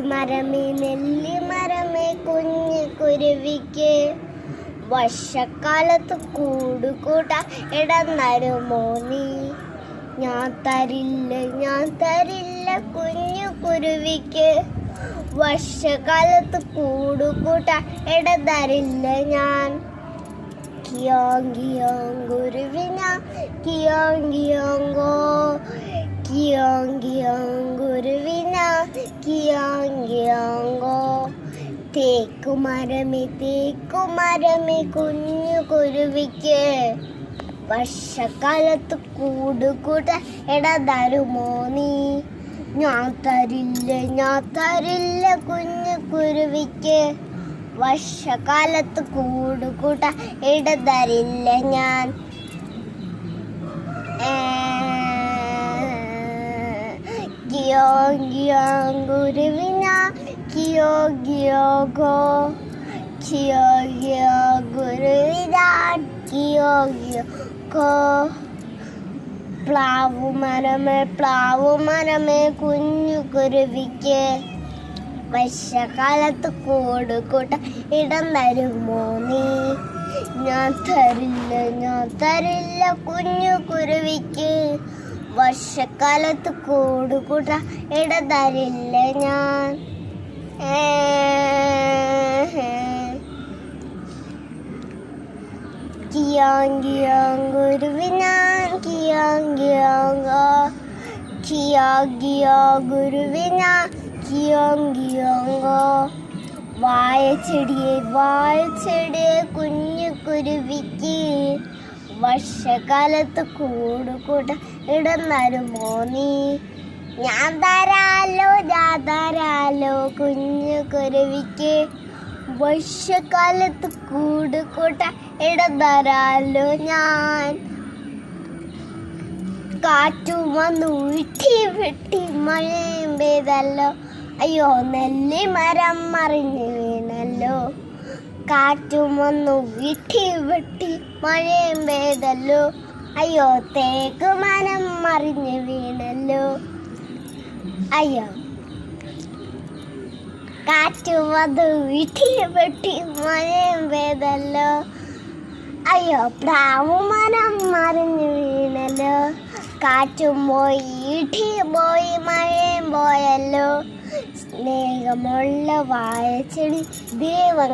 നെല്ലിമരമേ നെല്ലിമരമേ കുഞ്ഞു കുരുവിക്ക് വർഷക്കാലത്ത് കൂടുകൂട്ടാൻ ഇടം തരുമോ നീ? ഞാൻ തരില്ല കുഞ്ഞു കുരുവിക്ക് വർഷക്കാലത്ത് കൂടുകൂട്ടാൻ ഇടം തരില്ല ഞാൻ. കിയോങ് കിയോങ് കുരുവിന കിയോങ് കിയോങ്കോ, കിയോങ് കിയോങ് കുരുവിന കിയോങ് കിയോങ്കോ. തേക്കുമരമേ കുഞ്ഞു കുരുവിക്ക് വർഷക്കാലത്ത് കൂടുകൂട്ടാൻ ഇടം തരുമോ നീ? ഞാൻ തരില്ല കുഞ്ഞു കുരുവിക്ക് വർഷക്കാലത്ത് കൂടുകൂട്ടാൻ ഇടം തരില്ല ഞാൻ. കിയോങ് കിയോങ് കുരുവിന കിയോങ് കിയോങ്കോ, കിയോങ് കിയോങ് കുരുവിന കിയോങ് കിയോങ്കോ. പ്ലാവുമരമേ കുഞ്ഞു കുരുവിക്ക് വർഷക്കാലത്ത് കൂടുകൂട്ടാൻ ഇടം തരുമോ നീ? ഞാൻ തരില്ല കുഞ്ഞു കുരുവിക്ക് വർഷക്കാലത്ത് കൂടുകൂട്ടാൻ ഇടം തരില്ല ഞാൻ. കിയോങ് കിയോങ് കുരുവിന കിയോങ് കിയോങ്കോ, കിയോങ് കിയോങ് കുരുവിന കിയോങ് കിയോങ്കോ. വാഴച്ചെടിയെ കുഞ്ഞു കുരുവിക്ക് വർഷക്കാലത്ത് കൂടുകൂട്ടാൻ ഇടം തരുമോ നീ? ഞാൻ തരാലോ കുഞ്ഞു കുരുവിക്ക് വർഷക്കാലത്ത് കൂടുകൂട്ടാൻ ഇടം തരാലോ ഞാൻ. കാറ്റും വന്നു വെട്ടി മഴയും പെയ്തല്ലോ, അയ്യോ നെല്ലിമരം മറിഞ്ഞു വീണല്ലോ. കാറ്റും വന്നു വെട്ടി മഴയും പെയ്തല്ലോ, അയ്യോ തേക്കുമരം മറിഞ്ഞു വീണല്ലോ. അയ്യോ കാറ്റും വന്നു വെട്ടി മഴയും പെയ്തല്ലോ, അയ്യോ പ്ലാവുമരം മറിഞ്ഞു വീണല്ലോ. കാറ്റും പോയി മഴയും പോയല്ലോ. സ്നേഹമുള്ള വാഴച്ചെടി ദൈവം